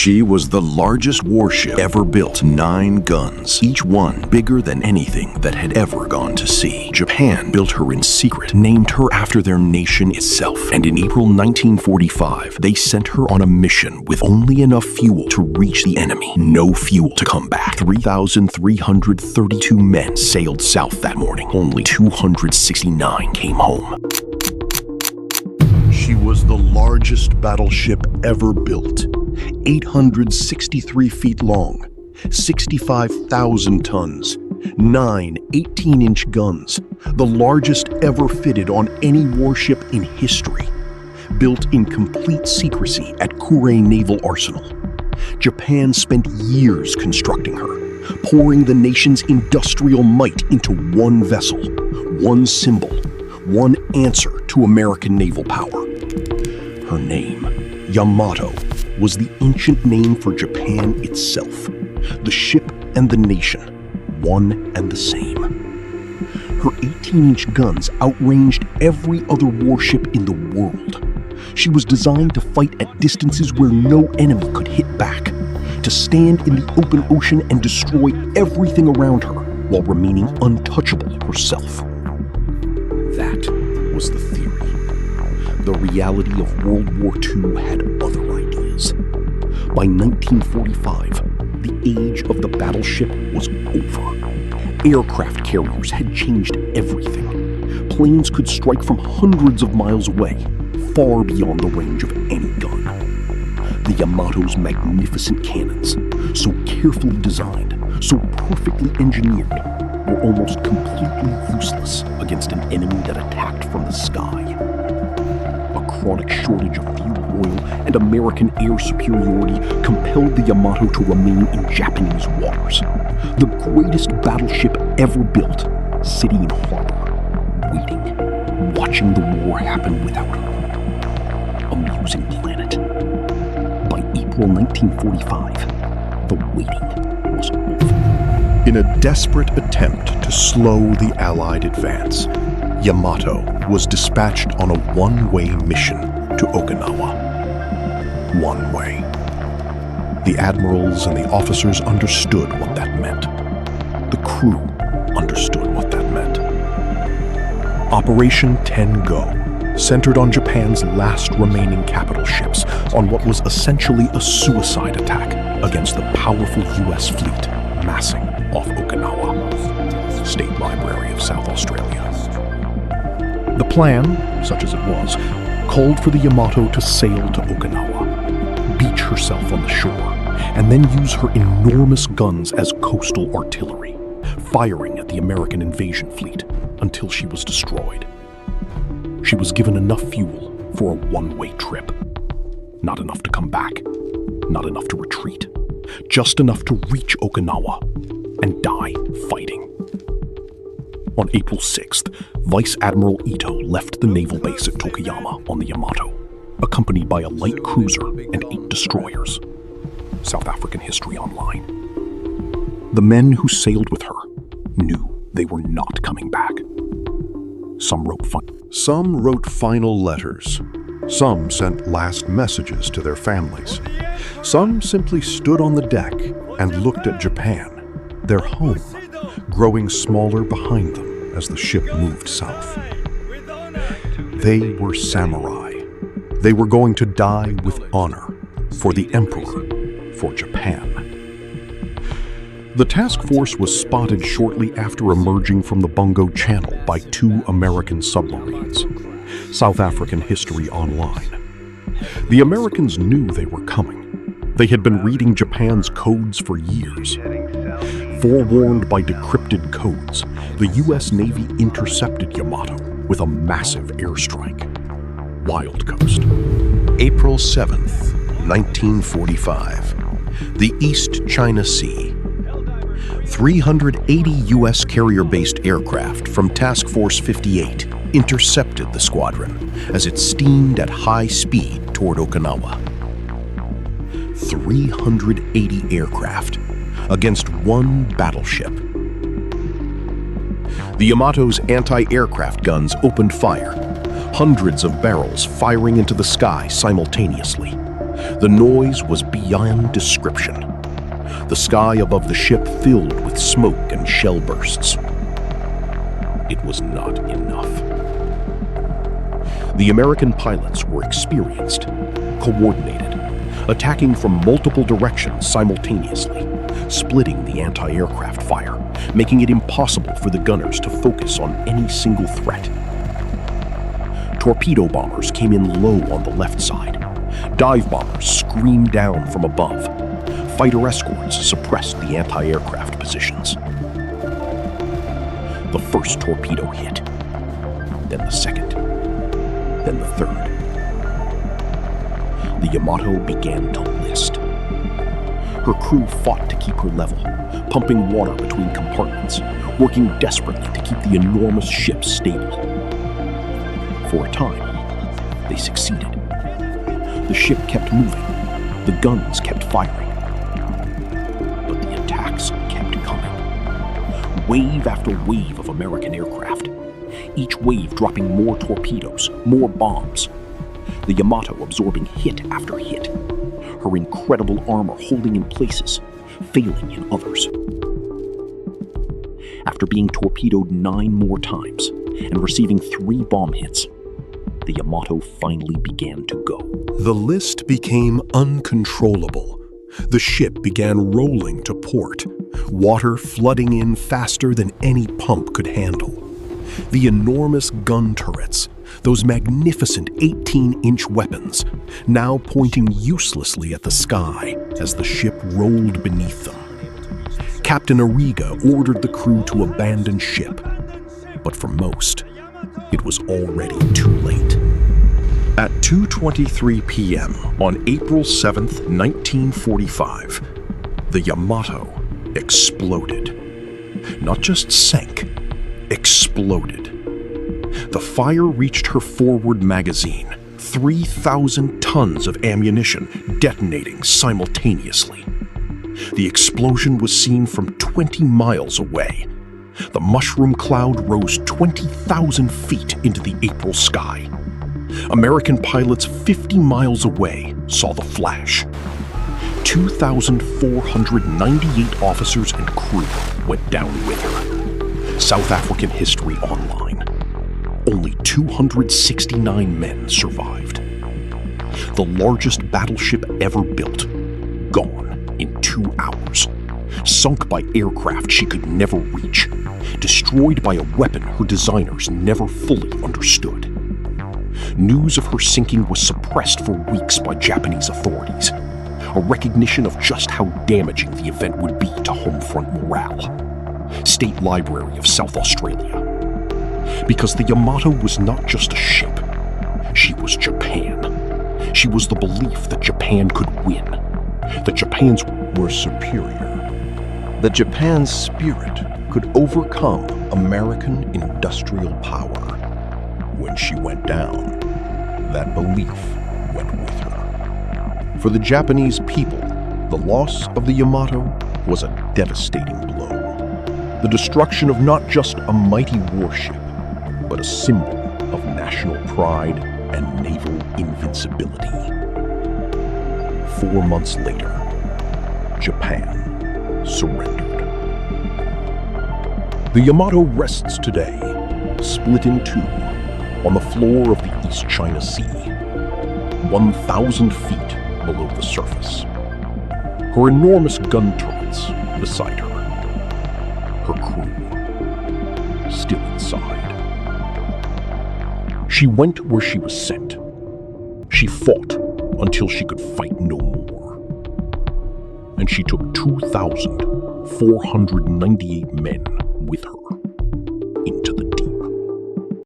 She was the largest warship ever built, 9 guns, each one bigger than anything that had ever gone to sea. Japan built her in secret, named her after their nation itself, and in April 1945, they sent her on a mission with only enough fuel to reach the enemy, no fuel to come back. 3,332 men sailed south that morning. Only 269 came home. She was the largest battleship ever built, 863 feet long, 65,000 tons, 9 18-inch guns, the largest ever fitted on any warship in history, built in complete secrecy at Kure Naval Arsenal. Japan spent years constructing her, pouring the nation's industrial might into one vessel, one symbol, one answer to American naval power. Her name, Yamato, was the ancient name for Japan itself, the ship and the nation, one and the same. Her 18-inch guns outranged every other warship in the world. She was designed to fight at distances where no enemy could hit back, to stand in the open ocean and destroy everything around her while remaining untouchable herself. That was the theory. The reality of World War II had other ideas. By 1945, the age of the battleship was over. Aircraft carriers had changed everything. Planes could strike from hundreds of miles away, far beyond the range of any gun. The Yamato's magnificent cannons, so carefully designed, so perfectly engineered, were almost completely useless against an enemy that attacked from the sky. A chronic shortage of fuel oil and American air superiority compelled the Yamato to remain in Japanese waters. The greatest battleship ever built, sitting in harbor, waiting, watching the war happen without her. Amusing planet. By April 1945, the waiting was over. In a desperate attempt to slow the Allied advance, Yamato was dispatched on a one-way mission to Okinawa. One way. The admirals and the officers understood what that meant. The crew understood what that meant. Operation 10 Go centered on Japan's last remaining capital ships on what was essentially a suicide attack against the powerful U.S. fleet massing off Okinawa, State Library of South Australia. The plan, such as it was, called for the Yamato to sail to Okinawa, beach herself on the shore, and then use her enormous guns as coastal artillery, firing at the American invasion fleet until she was destroyed. She was given enough fuel for a one-way trip. Not enough to come back, not enough to retreat, just enough to reach Okinawa and die fighting. On April 6th, Vice Admiral Ito left the naval base at Tokuyama on the Yamato, accompanied by a light cruiser and 8 destroyers. South African History Online. The men who sailed with her knew they were not coming back. Some wrote final letters. Some sent last messages to their families. Some simply stood on the deck and looked at Japan, their home, growing smaller behind them as the ship moved south. They were samurai. They were going to die with honor for the emperor, for Japan. The task force was spotted shortly after emerging from the Bungo Channel by 2 American submarines. South African History Online. The Americans knew they were coming. They had been reading Japan's codes for years. Forewarned by decrypted codes, the U.S. Navy intercepted Yamato with a massive airstrike. Wild Coast. April 7th, 1945. The East China Sea. 380 U.S. carrier-based aircraft from Task Force 58 intercepted the squadron as it steamed at high speed toward Okinawa. 380 aircraft against 1 battleship. The Yamato's anti-aircraft guns opened fire, hundreds of barrels firing into the sky simultaneously. The noise was beyond description. The sky above the ship filled with smoke and shell bursts. It was not enough. The American pilots were experienced, coordinated, attacking from multiple directions simultaneously, splitting the anti-aircraft fire, making it impossible for the gunners to focus on any single threat. Torpedo bombers came in low on the left side. Dive bombers screamed down from above. Fighter escorts suppressed the anti-aircraft positions. The first torpedo hit, then the second, then the third. The Yamato began to list. Her crew fought to keep her level, pumping water between compartments, working desperately to keep the enormous ship stable. For a time, they succeeded. The ship kept moving, the guns kept firing, but the attacks kept coming. Wave after wave of American aircraft, each wave dropping more torpedoes, more bombs. The Yamato absorbing hit after hit, her incredible armor holding in places, failing in others. After being torpedoed 9 more times and receiving 3 bomb hits, the Yamato finally began to go. The list became uncontrollable. The ship began rolling to port, water flooding in faster than any pump could handle. The enormous gun turrets, those magnificent 18-inch weapons, now pointing uselessly at the sky as the ship rolled beneath them. Captain Ariga ordered the crew to abandon ship, but for most, it was already too late. At 2:23 p.m. on April 7th, 1945, the Yamato exploded. Not just sank, exploded. The fire reached her forward magazine, 3,000 tons of ammunition detonating simultaneously. The explosion was seen from 20 miles away. The mushroom cloud rose 20,000 feet into the April sky. American pilots 50 miles away saw the flash. 2,498 officers and crew went down with her. South African History Online. Only 269 men survived. The largest battleship ever built, gone in 2 hours. Sunk by aircraft she could never reach. Destroyed by a weapon her designers never fully understood. News of her sinking was suppressed for weeks by Japanese authorities. A recognition of just how damaging the event would be to home front morale. State Library of South Australia. Because the Yamato was not just a ship. She was Japan. She was the belief that Japan could win. That Japan's were superior. That Japan's spirit could overcome American industrial power. When she went down, that belief went with her. For the Japanese people, the loss of the Yamato was a devastating blow. The destruction of not just a mighty warship, but a symbol of national pride and naval invincibility. 4 months later, Japan surrendered. The Yamato rests today, split in 2, on the floor of the East China Sea, 1,000 feet below the surface. Her enormous gun turrets beside her. Her crew still inside. She went where she was sent. She fought until she could fight no more. And she took 2,498 men with her.